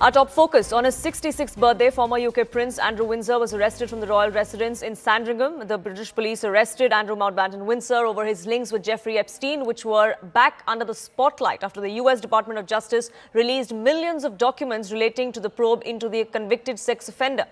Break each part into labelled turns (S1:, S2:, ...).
S1: Our top focus on his 66th birthday, former UK Prince Andrew Windsor was arrested from the royal residence in Sandringham. The British police arrested Andrew Mountbatten-Windsor over his links with Jeffrey Epstein, which were back under the spotlight after the US Department of Justice released millions of documents relating to the probe into the convicted sex offender.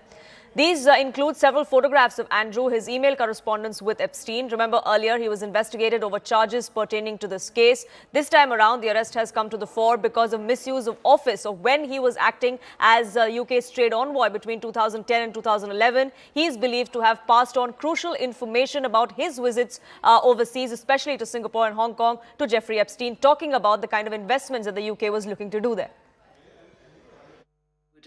S1: These include several photographs of Andrew, his email correspondence with Epstein. Remember, earlier he was investigated over charges pertaining to this case. This time around, the arrest has come to the fore because of misuse of office, or when he was acting as UK's trade envoy between 2010 and 2011. He is believed to have passed on crucial information about his visits overseas, especially to Singapore and Hong Kong, to Jeffrey Epstein, talking about the kind of investments that the UK was looking to do there.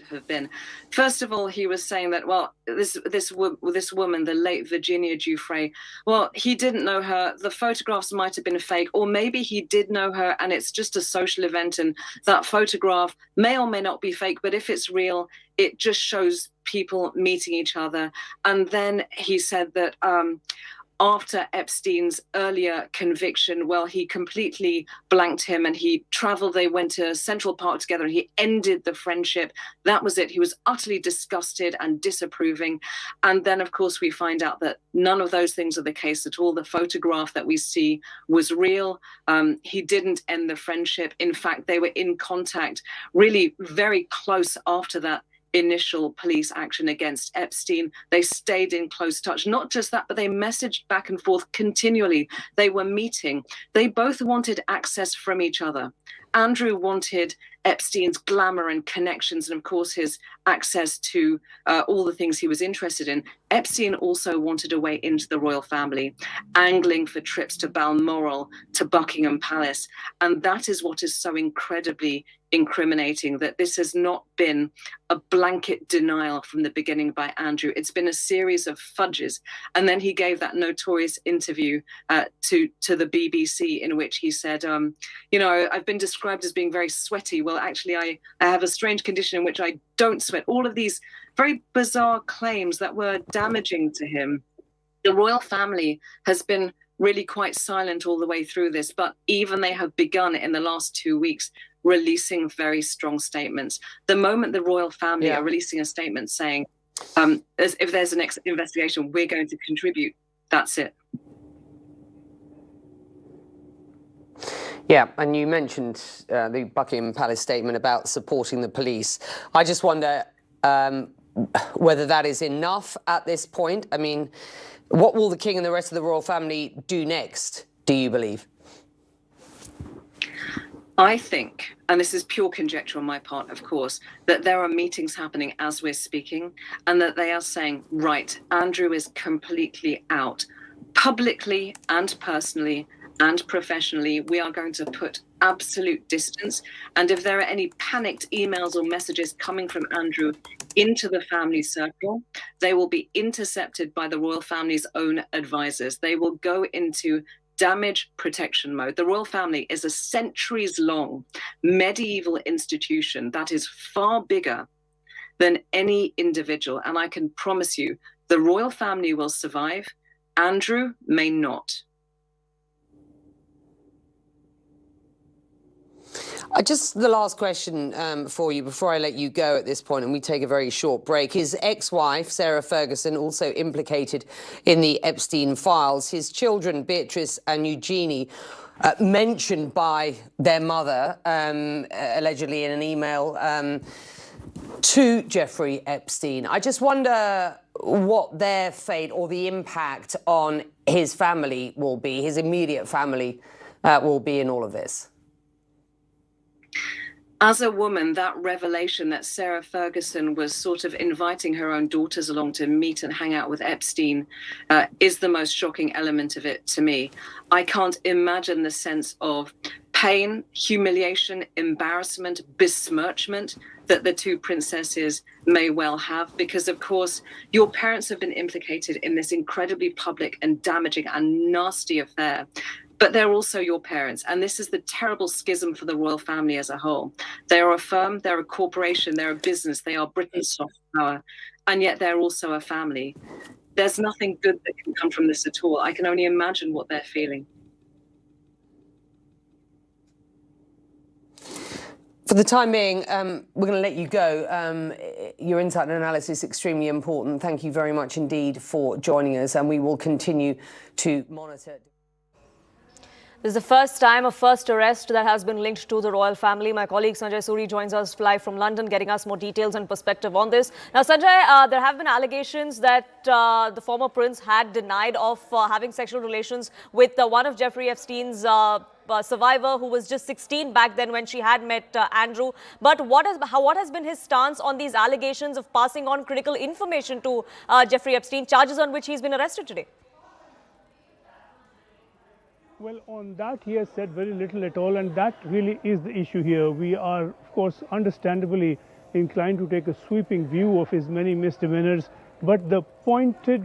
S2: Have been. First of all, he was saying that, well, this woman, the late Virginia Giuffre, well, he didn't know her. The photographs might have been fake, or maybe he did know her and it's just a social event, and that photograph may or may not be fake, but if it's real, it just shows people meeting each other. And then he said that after Epstein's earlier conviction, well, he completely blanked him and he traveled. They went to Central Park together and he ended the friendship. That was it. He was utterly disgusted and disapproving. And then, of course, we find out that none of those things are the case at all. The photograph that we see was real. He didn't end the friendship. In fact, they were in contact really very close after that initial police action against Epstein. They stayed in close touch. Not just that, but they messaged back and forth continually. They were meeting. They both wanted access from each other. Andrew wanted Epstein's glamour and connections and, of course, his access to all the things he was interested in. Epstein also wanted a way into the royal family, angling for trips to Balmoral, to Buckingham Palace. And that is what is so incredibly incriminating, that this has not been a blanket denial from the beginning by Andrew. It's been a series of fudges. And then he gave that notorious interview to the BBC in which he said, you know, I've been described as being very sweaty. Well, actually, I have a strange condition in which I don't sweat. All of these very bizarre claims that were damaging to him. The royal family has been really quite silent all the way through this, but even they have begun in the last 2 weeks releasing very strong statements. The moment the royal family are releasing a statement saying, if there's an investigation, we're going to contribute, that's it.
S3: Yeah, and you mentioned the Buckingham Palace statement about supporting the police. I just wonder whether that is enough at this point. I mean, what will the King and the rest of the royal family do next, do you believe?
S2: I think, and this is pure conjecture on my part, of course, that there are meetings happening as we're speaking, and that they are saying, right, Andrew is completely out. Publicly and personally and professionally, we are going to put absolute distance. And if there are any panicked emails or messages coming from Andrew into the family circle, they will be intercepted by the royal family's own advisors. They will go into damage protection mode. The royal family is a centuries-long medieval institution that is far bigger than any individual. And I can promise you, the royal family will survive. Andrew may not.
S3: Just the last question for you before I let you go at this point, and we take a very short break. His ex-wife, Sarah Ferguson, also implicated in the Epstein files. His children, Beatrice and Eugenie, mentioned by their mother, allegedly in an email to Jeffrey Epstein. I just wonder what their fate or the impact on his family will be, his immediate family will be in all of this.
S2: As a woman, that revelation that Sarah Ferguson was sort of inviting her own daughters along to meet and hang out with Epstein is the most shocking element of it to me. I can't imagine the sense of pain, humiliation, embarrassment, besmirchment that the two princesses may well have, because, of course, your parents have been implicated in this incredibly public and damaging and nasty affair. But they're also your parents. And this is the terrible schism for the royal family as a whole. They are a firm, they're a corporation, they're a business, they are Britain's soft power, and yet they're also a family. There's nothing good that can come from this at all. I can only imagine what they're feeling.
S3: For the time being, we're going to let you go. Your insight and analysis is extremely important. Thank you very much indeed for joining us, and we will continue to monitor.
S1: This is the first time, a first arrest that has been linked to the royal family. My colleague Sanjay Suri joins us live from London, getting us more details and perspective on this. Now, Sanjay, there have been allegations that the former prince had denied of having sexual relations with one of Jeffrey Epstein's survivor, who was just 16 back then when she had met Andrew. But what has been his stance on these allegations of passing on critical information to Jeffrey Epstein, charges on which he's been arrested today?
S4: Well, on that he has said very little at all, and that really is the issue here. We are, of course, understandably inclined to take a sweeping view of his many misdemeanors, but the pointed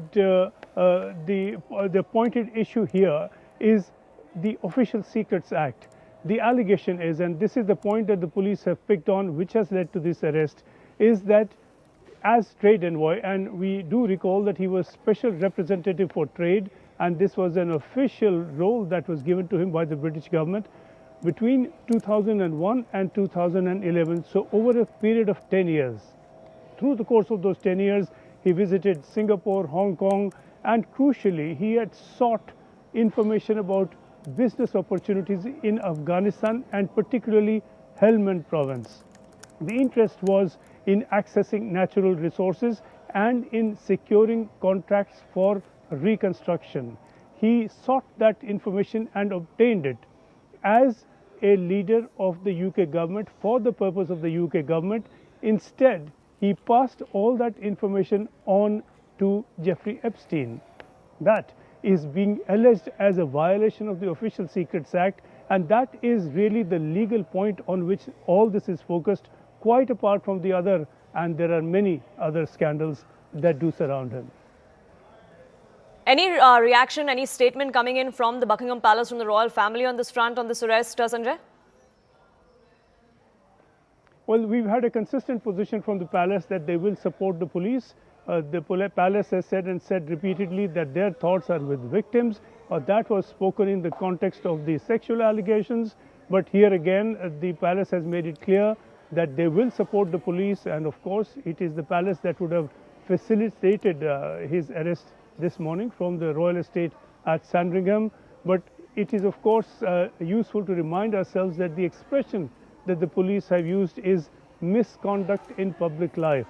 S4: issue here is the Official Secrets Act. The allegation is, and this is the point that the police have picked on, which has led to this arrest, is that as trade envoy, and we do recall that he was special representative for trade, and this was an official role that was given to him by the British government between 2001 and 2011, so over a period of 10 years. Through the course of those 10 years, he visited Singapore, Hong Kong, and crucially, he had sought information about business opportunities in Afghanistan and particularly Helmand province. The interest was in accessing natural resources and in securing contracts for reconstruction. He sought that information and obtained it as a leader of the UK government for the purpose of the UK government. Instead, he passed all that information on to Jeffrey Epstein. That is being alleged as a violation of the Official Secrets Act, and that is really the legal point on which all this is focused, quite apart from the other, and there are many other scandals that do surround him.
S1: Any reaction, any statement coming in from the Buckingham Palace, from the royal family on this front, on this arrest, Sanjay?
S4: Well, we've had a consistent position from the palace that they will support the police. The palace has said repeatedly that their thoughts are with victims. That was spoken in the context of the sexual allegations. But here again, the palace has made it clear that they will support the police. And of course, it is the palace that would have facilitated his arrest this morning from the royal estate at Sandringham. But it is, of course, useful to remind ourselves that the expression that the police have used is misconduct in public life.